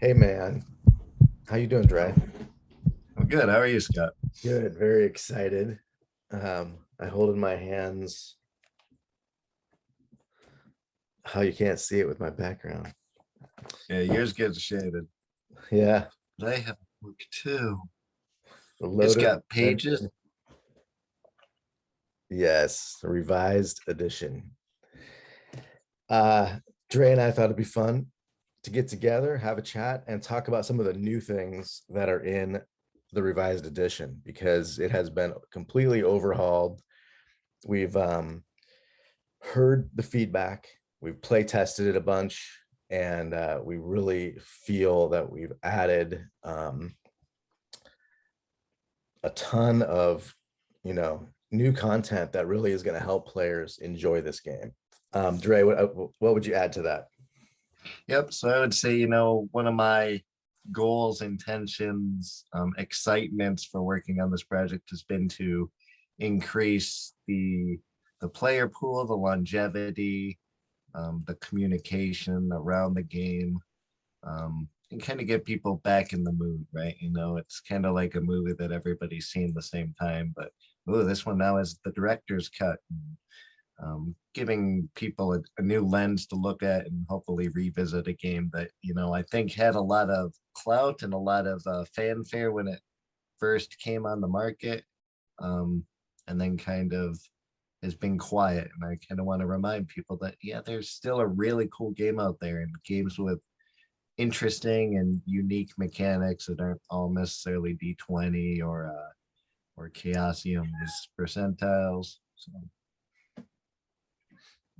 Hey man, how you doing, Dre? I'm good. How are you, Scott? Good, very excited. I hold in my hands how you can't see it with my background. Yeah, yours gets shaded. Yeah, But I have a book too. the It's Lotus got pages. Dimension. Yes, the revised edition. Dre and I thought it'd be fun to get together, have a chat, and talk about some of the new things that are in the revised edition because it has been completely overhauled. We've heard the feedback, we've play tested it a bunch, and we really feel that we've added a ton of new content that really is going to help players enjoy this game. Dre, what would you add to that? Yep. So I would say, one of my goals, intentions, excitements for working on this project has been to increase the player pool, the longevity, the communication around the game, and kind of get people back in the mood, right? It's kind of like a movie that everybody's seen the same time, but oh, this one now is the director's cut. Giving people a new lens to look at and hopefully revisit a game that, I think had a lot of clout and a lot of fanfare when it first came on the market, um, and then kind of has been quiet. And I kind of want to remind people that, yeah, there's still a really cool game out there and games with interesting and unique mechanics that aren't all necessarily D20 or Chaosium's percentiles. So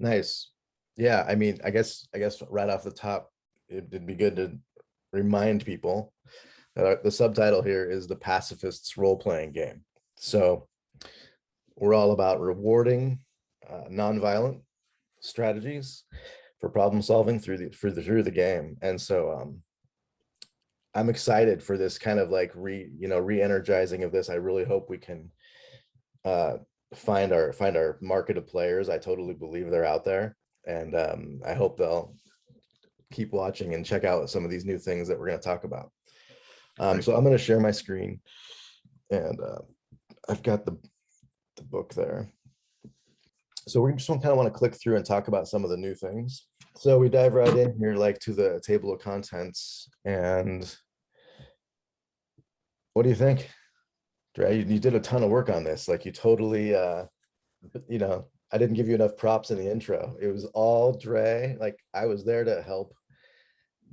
Nice. Yeah, I mean, I guess right off the top, it'd be good to remind people that the subtitle here is the Pacifists role-playing game. So we're all about rewarding nonviolent strategies for problem solving through the game. And so I'm excited for this kind of like re-energizing of this. I really hope we can uh find our market of players. I totally believe they're out there. And I hope they'll keep watching and check out some of these new things that we're going to talk about. right. So I'm going to share my screen, and I've got the book there. So we just kind of want to click through and talk about some of the new things. So we dive right in here, like to the table of contents. And what do you think, Dre? You did a ton of work on this. Like you totally, I didn't give you enough props in the intro. It was all Dre. Like I was there to help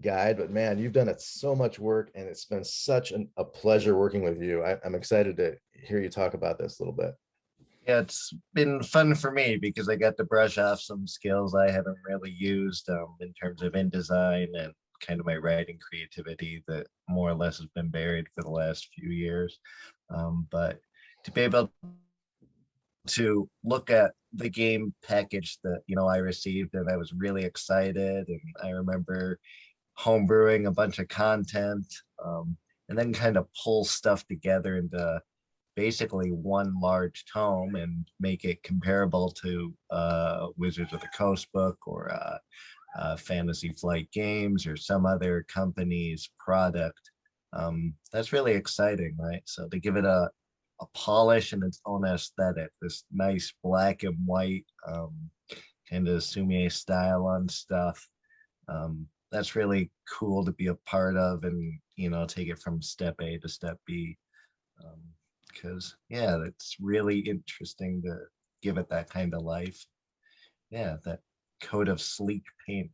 guide, but man, you've done it so much work, and it's been such a pleasure working with you. I'm excited to hear you talk about this a little bit. Yeah, it's been fun for me because I got to brush off some skills I haven't really used, in terms of InDesign and kind of my writing creativity that more or less has been buried for the last few years. But to be able to look at the game package that I received, and I was really excited, and I remember homebrewing a bunch of content, and then kind of pull stuff together into basically one large tome and make it comparable to Wizards of the Coast book or Fantasy Flight Games or some other company's product. That's really exciting, right? So to give it a polish and its own aesthetic, this nice black and white, kind of Sumier style on stuff. That's really cool to be a part of and, take it from step A to step B. Because, yeah, that's really interesting to give it that kind of life. Yeah, that coat of sleek paint.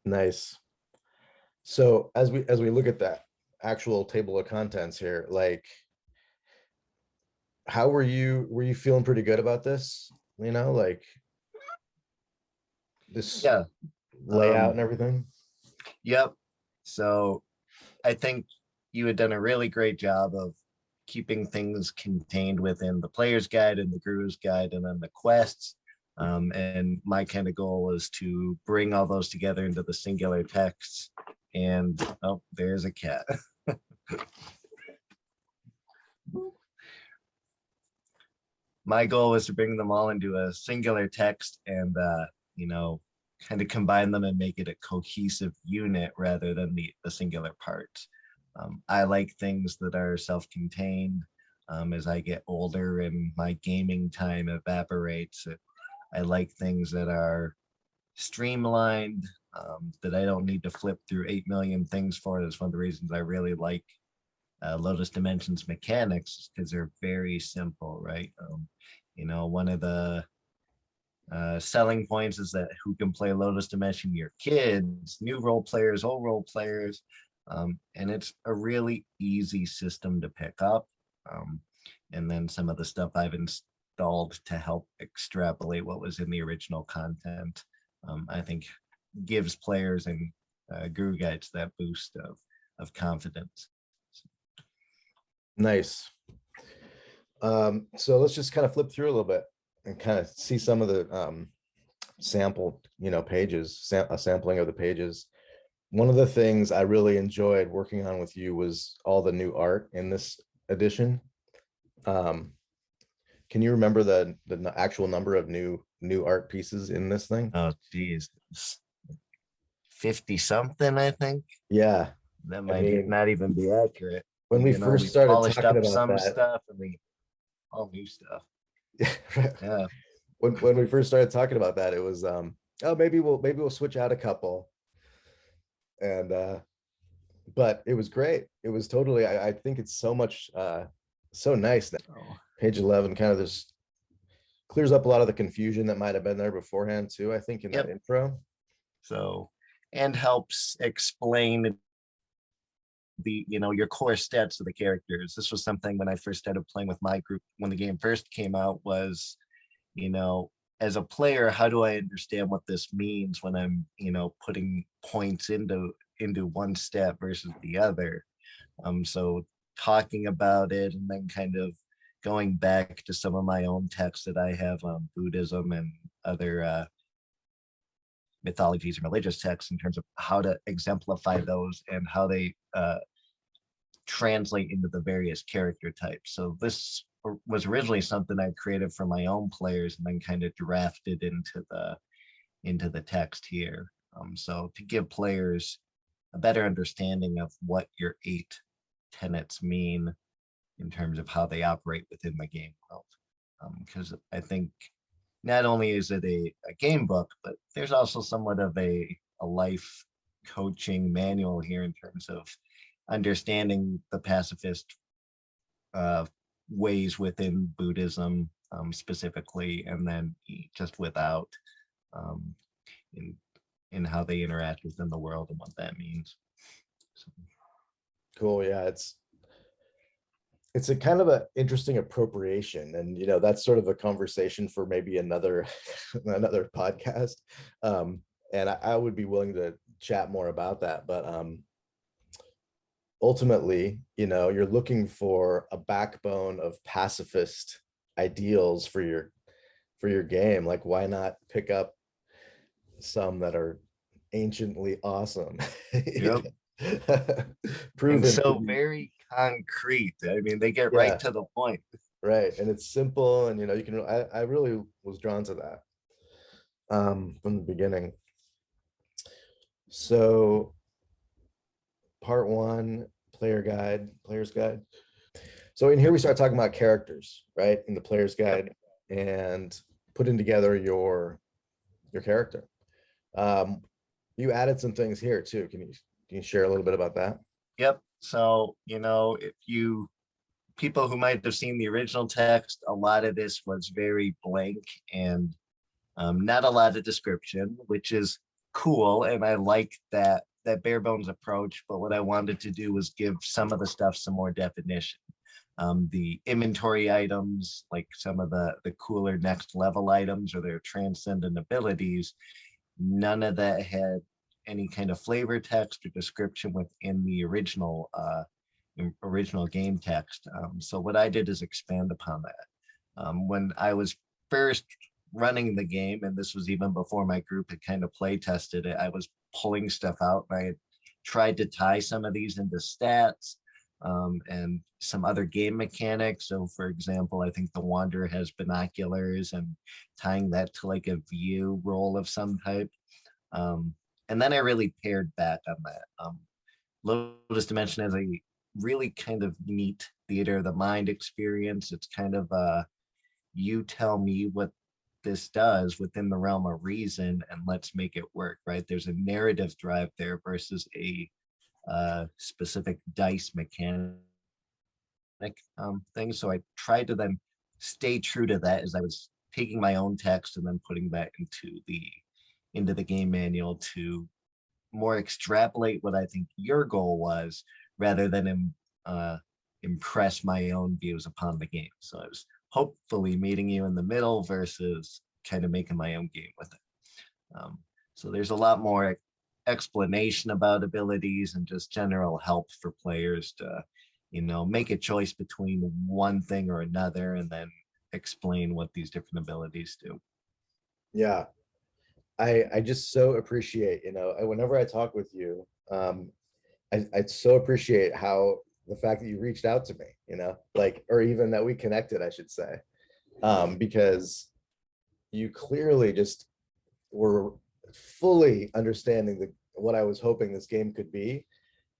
Nice. So as we look at that actual table of contents here, like how were you feeling pretty good about this? Like this Yeah. layout Um, and everything? yep. So I think you had done a really great job of keeping things contained within the player's guide and the guru's guide and then the quests. And my kind of goal is to bring all those together into the singular texts. And oh, there's a cat. My goal was to bring them all into a singular text and, you know, kind of combine them and make it a cohesive unit rather than the singular parts. I like things that are self-contained. As I get older and my gaming time evaporates, I like things that are streamlined, that I don't need to flip through 8 million things for. That's one of the reasons I really like Lotus Dimension's mechanics, because they're very simple, right? One of the selling points is that who can play Lotus Dimension? Your kids, new role players, old role players. And it's a really easy system to pick up. And then some of the stuff I've installed to help extrapolate what was in the original content, I think gives players and guru guides that boost of confidence. Nice. So let's just kind of flip through a little bit and kind of see some of the sample, pages, a sampling of the pages. One of the things I really enjoyed working on with you was all the new art in this edition. Can you remember the actual number of new art pieces in this thing? Oh, geez. 50 something, I think. Yeah. That might not even be accurate. When we first started polished talking up about some that, stuff and all new stuff. Yeah. When we first started talking about that, it was oh, maybe we'll switch out a couple. And but it was great. It was totally, I think it's so much so nice that page 11 kind of just clears up a lot of the confusion that might have been there beforehand too, I think, in that intro. So, and helps explain your core stats of the characters. This was something when I first started playing with my group when the game first came out, was as a player, how do I understand what this means when I'm putting points into one stat versus the other. So talking about it and then kind of going back to some of my own texts that I have on Buddhism and other mythologies and religious texts in terms of how to exemplify those and how they translate into the various character types. So this was originally something I created for my own players and then kind of drafted into the text here. So to give players a better understanding of what your 8 tenets mean in terms of how they operate within the game world. Because I think not only is it a game book, but there's also somewhat of a life coaching manual here in terms of understanding the pacifist ways within Buddhism specifically, and then just without, in how they interact within the world and what that means. So. Cool. Yeah, it's a kind of an interesting appropriation, and that's sort of a conversation for maybe another podcast. And I would be willing to chat more about that, but ultimately, you're looking for a backbone of pacifist ideals for your game. Like, why not pick up some that are anciently awesome? Yep. Proven, and so very concrete. I mean, they get right to the point. Right, and it's simple, and you can. I really was drawn to that from the beginning. So, part 1, player's guide. So in here we start talking about characters, right? In the player's guide, and putting together your character. You added some things here too. Can you share a little bit about that? Yep. So, if people who might have seen the original text, a lot of this was very blank and not a lot of description, which is cool. And I like that bare bones approach. But what I wanted to do was give some of the stuff some more definition. The inventory items, like some of the cooler next level items or their transcendent abilities, none of that had any kind of flavor text or description within the original game text. So what I did is expand upon that. When I was first running the game, and this was even before my group had kind of play tested it, I was pulling stuff out, and I had tried to tie some of these into stats and some other game mechanics. So for example, I think the Wanderer has binoculars, and tying that to like a view roll of some type. And then I really pared back on that. Lotus Dimension has a really kind of neat theater of the mind experience. It's kind of you tell me what this does within the realm of reason and let's make it work, right? There's a narrative drive there versus a specific dice mechanic thing. So I tried to then stay true to that as I was taking my own text and then putting that into the game manual to more extrapolate what I think your goal was rather than impress my own views upon the game. So I was hopefully meeting you in the middle versus kind of making my own game with it. So there's a lot more explanation about abilities and just general help for players to, make a choice between one thing or another and then explain what these different abilities do. Yeah. I just so appreciate, whenever I talk with you, I so appreciate how the fact that you reached out to me, like, or even that we connected, I should say, because you clearly just were fully understanding what I was hoping this game could be.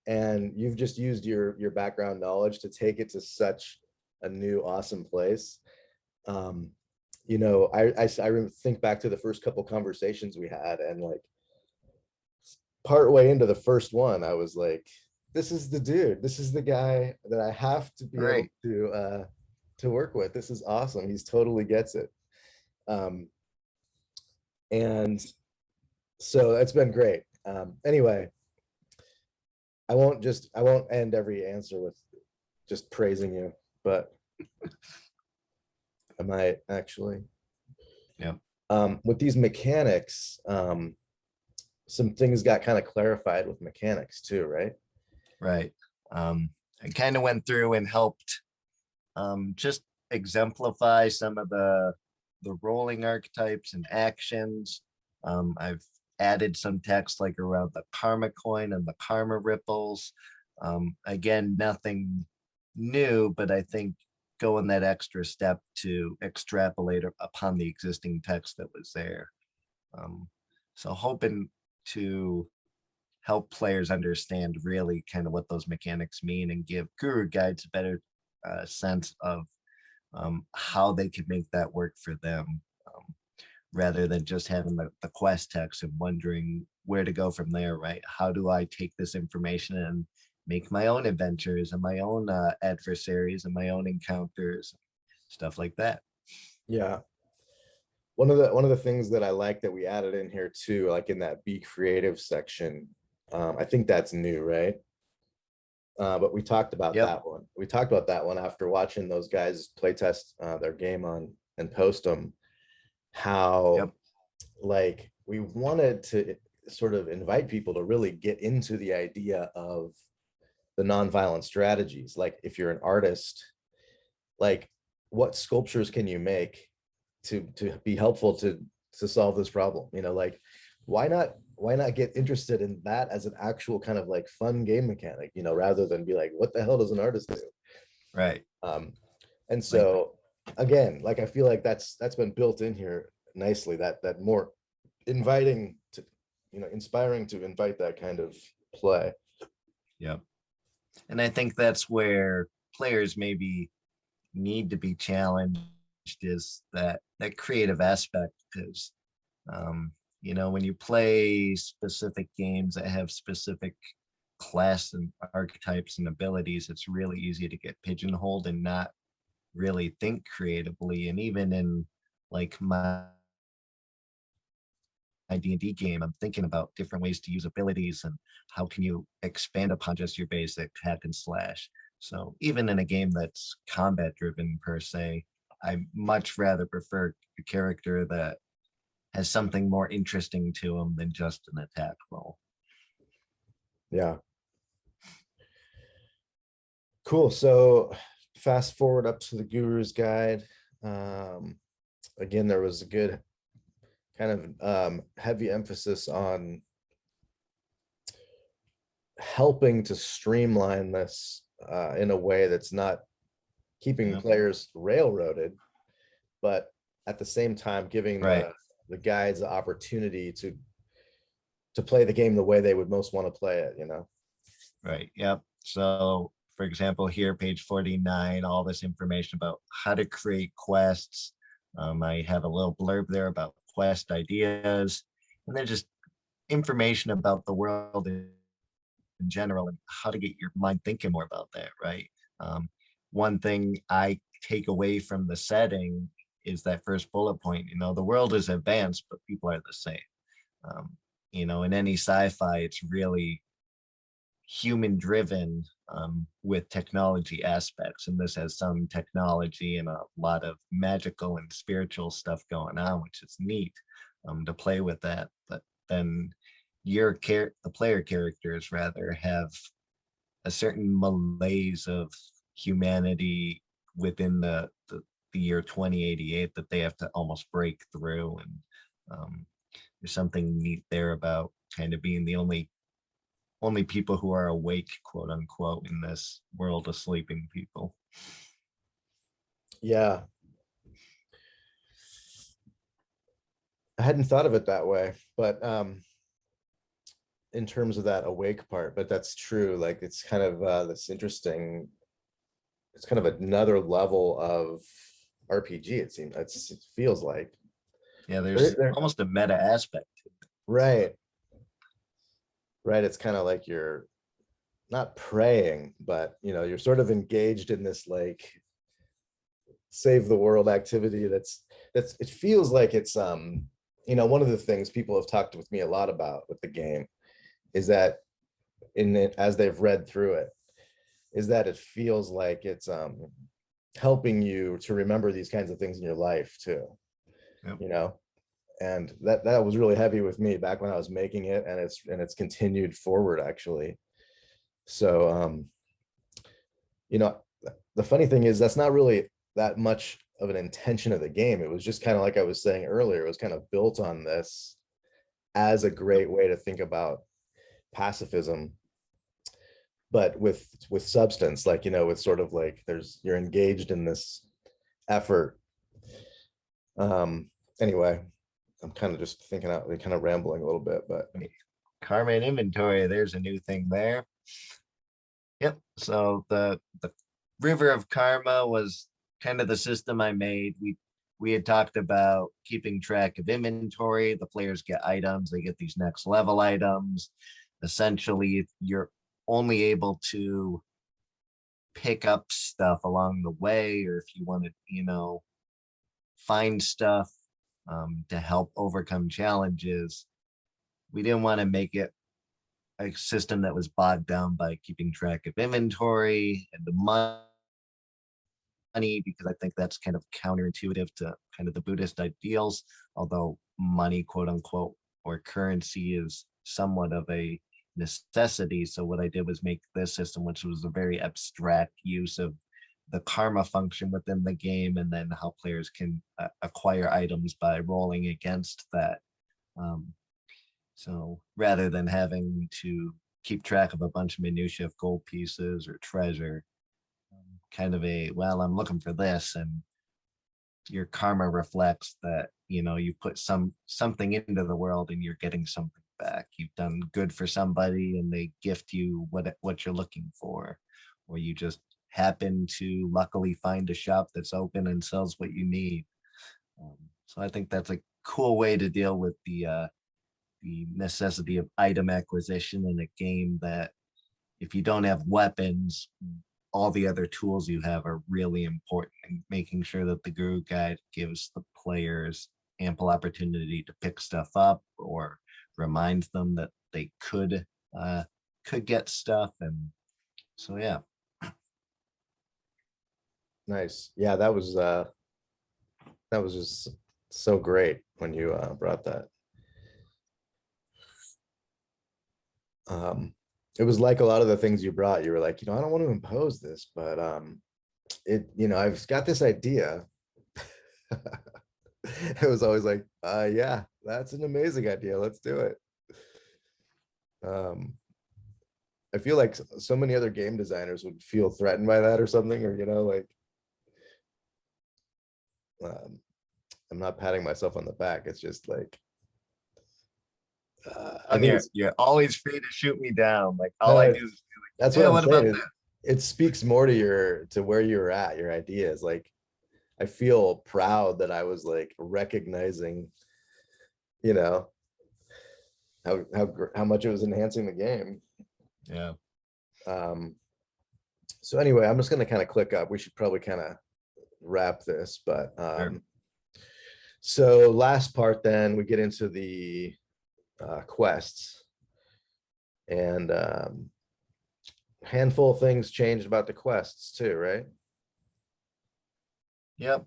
And you've just used your background knowledge to take it to such a new, awesome place. I think back to the first couple conversations we had, and like part way into the first one, I was like, this is the dude, this is the guy that I have to be Right. able to work with. This is awesome. He's totally gets it. And so that's been great. Anyway, I won't end every answer with just praising you, but I might actually. Yeah. With these mechanics, some things got kind of clarified with mechanics too, right? Right. I kind of went through and helped just exemplify some of the rolling archetypes and actions. I've added some text like around the karma coin and the karma ripples. Again, nothing new, but I think going that extra step to extrapolate upon the existing text that was there. So hoping to help players understand really kind of what those mechanics mean and give guru guides a better sense of how they can make that work for them, rather than just having the quest text and wondering where to go from there, right? How do I take this information and make my own adventures and my own adversaries and my own encounters, stuff like that. Yeah. One of the things that I like that we added in here too, like in that be creative section, I think that's new, right? But we talked about Yep. that one. We talked about that one after watching those guys play test their game on and post them. How Yep. like we wanted to sort of invite people to really get into the idea of the nonviolent strategies. Like if you're an artist, like what sculptures can you make to be helpful to solve this problem? Like why not get interested in that as an actual kind of like fun game mechanic, rather than be like, what the hell does an artist do? Right. And so again, like I feel like that's been built in here nicely, that more inviting to, inspiring to invite that kind of play. Yep. And I think that's where players maybe need to be challenged, is that creative aspect, because when you play specific games that have specific class and archetypes and abilities, it's really easy to get pigeonholed and not really think creatively. And even in like my D&D game, I'm thinking about different ways to use abilities and how can you expand upon just your basic hack and slash. So even in a game that's combat driven per se, I much rather prefer a character that has something more interesting to him than just an attack roll. Yeah. Cool. So fast forward up to the Guru's Guide. Again, there was a good kind of heavy emphasis on helping to streamline this in a way that's not keeping players railroaded, but at the same time giving Right. the guides the opportunity to play the game the way they would most want to play it, you know? Right. Yep. So, for example, here, page 49, all this information about how to create quests. I have a little blurb there about quest ideas, and then just information about the world in general and how to get your mind thinking more about that, right? Um, One thing I take away from the setting is that first bullet point, you know, the world is advanced, but people are the same. Um, you know, in any sci-fi, it's really human driven with technology aspects. And this has some technology and a lot of magical and spiritual stuff going on, which is neat to play with that. But then the player characters rather have a certain malaise of humanity within the year 2088 that they have to almost break through. And there's something neat there about kind of being the only people who are awake, quote unquote, in this world of sleeping people. Yeah. I hadn't thought of it that way, but in terms of that awake part, but that's true. Like it's kind of this interesting, it's kind of another level of RPG, it seems. It feels like. Yeah, there's almost a meta aspect to it. Right. Right. It's kind of like you're not praying, but you know, you're sort of engaged in this like save the world activity that's it feels like it's you know, one of the things people have talked with me a lot about with the game is that in it, as they've read through it, is that it feels like it's helping you to remember these kinds of things in your life too. Yep. You know, and that was really heavy with me back when I was making it, and it's continued forward actually. So you know, the funny thing is that's not really that much of an intention of the game. It was just kind of like I was saying earlier, it was kind of built on this as a great way to think about pacifism, but with substance, like, you know, with sort of like you're engaged in this effort. Anyway, I'm kind of just thinking out, kind of rambling a little bit, but Karma and inventory, there's a new thing there. Yep. So the river of karma was kind of the system I made. We had talked about keeping track of inventory. The players get items, they get these next level items. Essentially, you're only able to pick up stuff along the way, or if you want to, you know, find stuff to help overcome challenges. We didn't want to make it a system that was bogged down by keeping track of inventory and the money, because I think that's kind of counterintuitive to kind of the Buddhist ideals, although money, quote unquote, or currency is somewhat of a necessity. So what I did was make this system, which was a very abstract use of the karma function within the game, and then how players can acquire items by rolling against that. So rather than having to keep track of a bunch of minutiae of gold pieces or treasure, kind of well, I'm looking for this, and your karma reflects that, you know, you put something into the world and you're getting something back. You've done good for somebody and they gift you what you're looking for, or you just happen to luckily find a shop that's open and sells what you need. So I think that's a cool way to deal with the necessity of item acquisition in a game that, if you don't have weapons, all the other tools you have are really important, and making sure that the Guru Guide gives the players ample opportunity to pick stuff up or reminds them that they could get stuff. And so, yeah. nice. Yeah, that was just so great when you brought that. It was like a lot of the things you brought, you were like, you know, I don't want to impose this, but it, you know, I've got this idea. It was always like, yeah, that's an amazing idea, let's do it. I feel like so many other game designers would feel threatened by that or something, or, you know, like, I'm not patting myself on the back, it's just like, I think it's You're always free to shoot me down. Like all no, I do is that's be like, what yeah, I'm what about saying. that? It speaks more to where you're at, your ideas. Like I feel proud that I was like recognizing, you know, how much it was enhancing the game. Yeah. Um, so anyway, I'm just gonna kind of click up. We should probably kind of wrap this, but Sure. so last part, then we get into the quests, and handful of things changed about the quests too, right? Yep.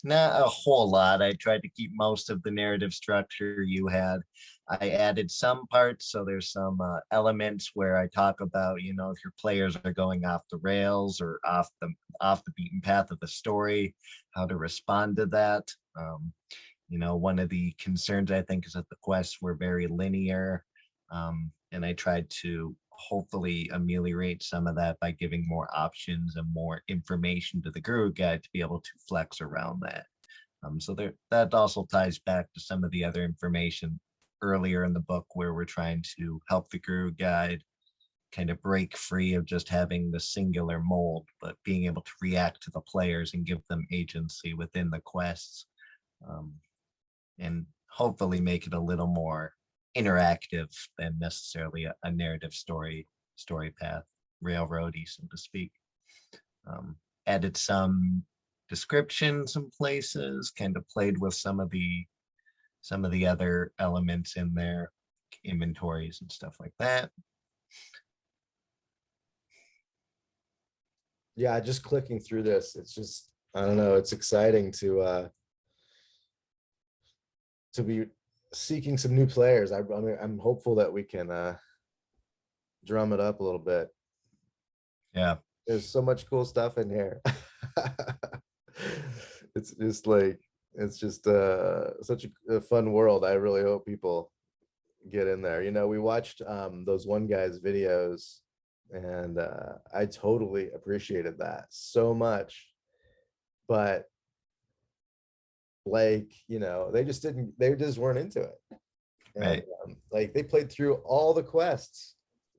Not a whole lot. I tried to keep most of the narrative structure you had. I added some parts, so there's some elements where I talk about, if your players are going off the rails or off the beaten path of the story, how to respond to that. One of the concerns I think is that the quests were very linear, and I tried to hopefully ameliorate some of that by giving more options and more information to the guru guide to be able to flex around that. So that also ties back to some of the other information earlier in the book where we're trying to help the guru guide kind of break free of just having the singular mold, but being able to react to the players and give them agency within the quests, um, and hopefully make it a little more interactive than necessarily a narrative story path, railroady, so to speak. Added some descriptions in places, kind of played with some of the other elements in there, inventories and stuff like that. Yeah, just clicking through this, it's just, I don't know, it's exciting to be seeking some new players. I mean, I'm hopeful that we can drum it up a little bit. Yeah. There's so much cool stuff in here. It's just like, it's just such a fun world. I really hope people get in there. We watched those one guy's videos, and I totally appreciated that so much. But like, they just weren't into it. And Right. like they played through all the quests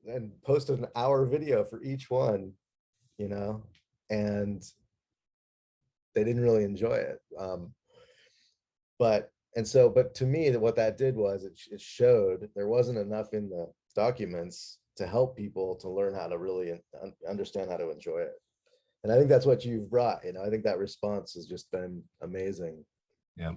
and posted an hour video for each one, you know, and they didn't really enjoy it. But to me, what that did was it showed there wasn't enough in the documents to help people to learn how to really understand how to enjoy it. And I think that's what you've brought. I think that response has just been amazing. Yeah.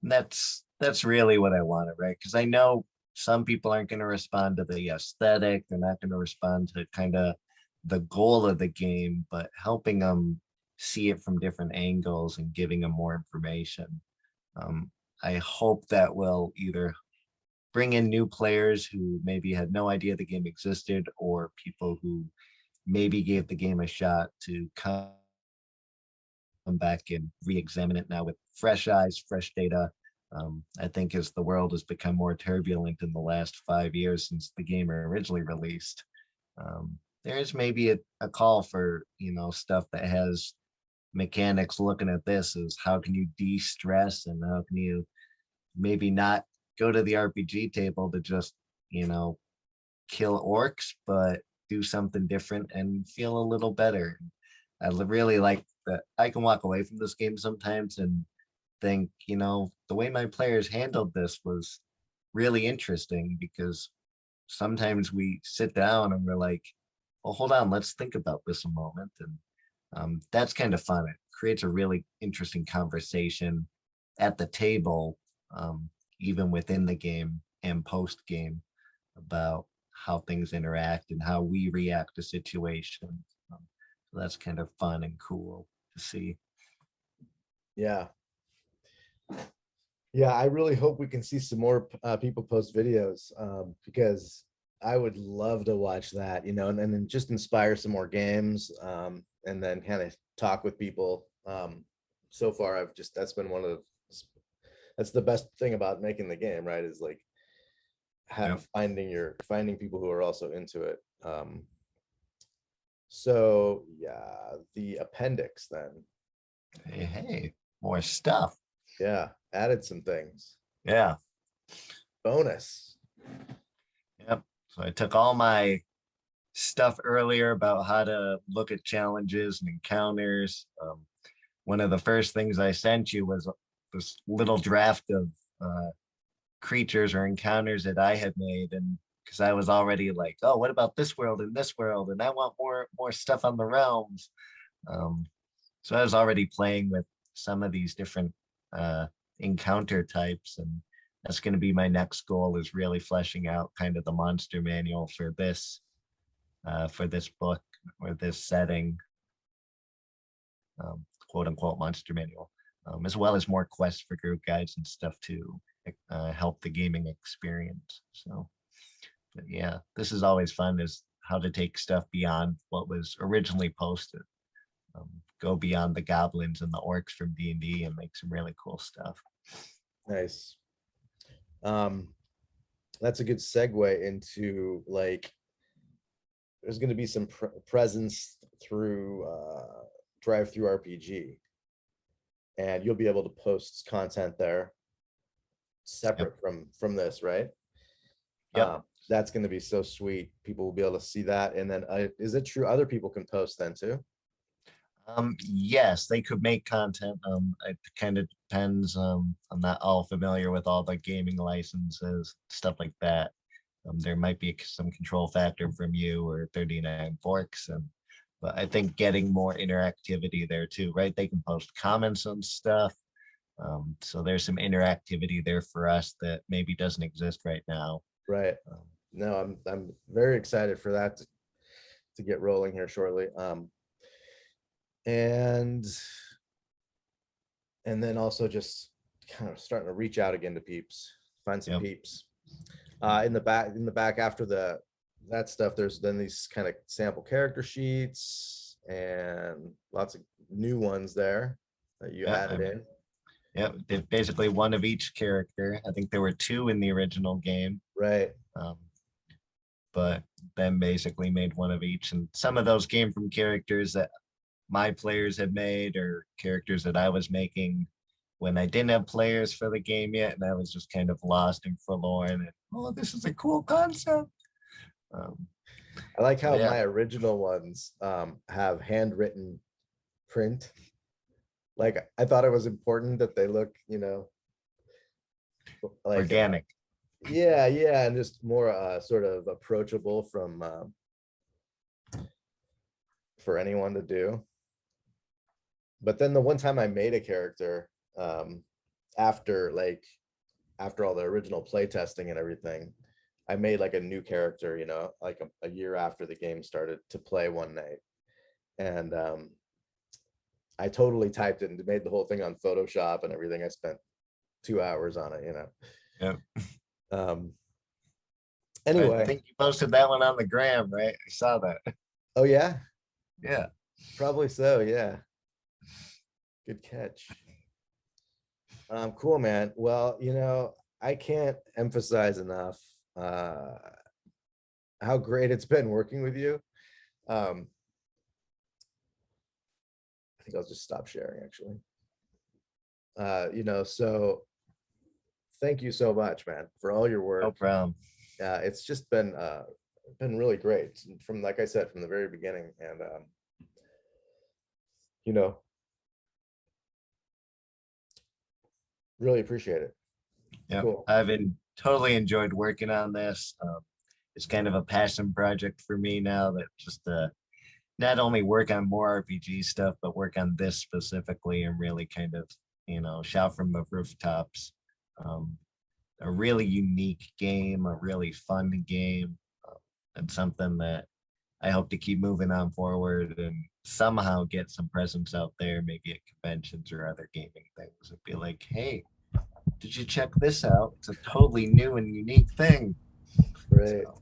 And that's really what I wanted, right? Because I know some people aren't going to respond to the aesthetic. They're not going to respond to kind of the goal of the game, but helping them see it from different angles and giving them more information. Um, I hope that will either bring in new players who maybe had no idea the game existed, or people who maybe gave the game a shot to come back and re-examine it now with fresh eyes, fresh data. I think as the world has become more turbulent in the last 5 years since the game originally released, there's maybe a call for stuff that has mechanics. Looking at this is how can you de-stress, and how can you maybe not go to the RPG table to just kill orcs, but do something different and feel a little better. Really like that I can walk away from this game sometimes and think, the way my players handled this was really interesting, because sometimes we sit down and we're like, well, hold on, let's think about this a moment. And that's kind of fun. It creates a really interesting conversation at the table, even within the game and post game, about how things interact and how we react to situations. So that's kind of fun and cool to see. Yeah. Yeah, I really hope we can see some more people post videos, because I would love to watch that, and then just inspire some more games, and then kind of talk with people. So far, that's been that's the best thing about making the game, right? Is like Yep. finding people who are also into it. So yeah, the appendix then. Hey, more stuff. Yeah, added some things. Yeah. Bonus. Yep. So I took all my stuff earlier about how to look at challenges and encounters. One of the first things I sent you was this little draft of creatures or encounters that I had made, and because I was already like, oh, what about this world and this world, and I want more stuff on the realms. So I was already playing with some of these different encounter types, and that's going to be my next goal, is really fleshing out kind of the monster manual for this book or this setting, quote unquote monster manual, as well as more quests for group guides and stuff to help the gaming experience. So, but yeah, this is always fun, is how to take stuff beyond what was originally posted, go beyond the goblins and the orcs from D&D and make some really cool stuff. Nice. That's a good segue into, like, there's going to be some presence through Drive-Through RPG, and you'll be able to post content there separate from this, right? Yeah. That's going to be so sweet. People will be able to see that. And then is it true other people can post then too? Yes, they could make content. It kind of depends. I'm not all familiar with all the gaming licenses, stuff like that. There might be some control factor from you or 39 Forks, but I think getting more interactivity there too, right? They can post comments on stuff. So there's some interactivity there for us that maybe doesn't exist right now. Right. No, I'm very excited for that to get rolling here shortly. And then also just kind of starting to reach out again to peeps, find some peeps. In the back after that stuff, there's then these kind of sample character sheets and lots of new ones there that you added in. Yeah, basically one of each character. I think there were 2 in the original game. Right. But then basically made one of each. And some of those came from characters that my players had made, or characters that I was making when I didn't have players for the game yet, and I was just kind of lost and forlorn. And, oh, this is a cool concept. I like how my original ones have handwritten print. Like, I thought it was important that they look, like organic. Yeah, and just more sort of approachable for anyone to do. But then the one time I made a character, after all the original play testing and everything, I made like a new character, like a year after the game started to play one night. And I totally typed it and made the whole thing on Photoshop and everything. I spent 2 hours on it, Yeah. Anyway. I think you posted that one on the gram, right? I saw that. Oh yeah? Yeah. Probably so, yeah. Good catch. Cool, man. Well, I can't emphasize enough how great it's been working with you. I think I'll just stop sharing, actually. So thank you so much, man, for all your work. No problem. It's just been really great from, like I said, from the very beginning. And really appreciate it. Yeah, cool. I've totally enjoyed working on this. It's kind of a passion project for me now, that just not only work on more RPG stuff, but work on this specifically and really kind of, shout from the rooftops. A really unique game, a really fun game, and something that I hope to keep moving on forward and somehow get some presence out there, maybe at conventions or other gaming things, and be like, hey, did you check this out? It's a totally new and unique thing. Great. So,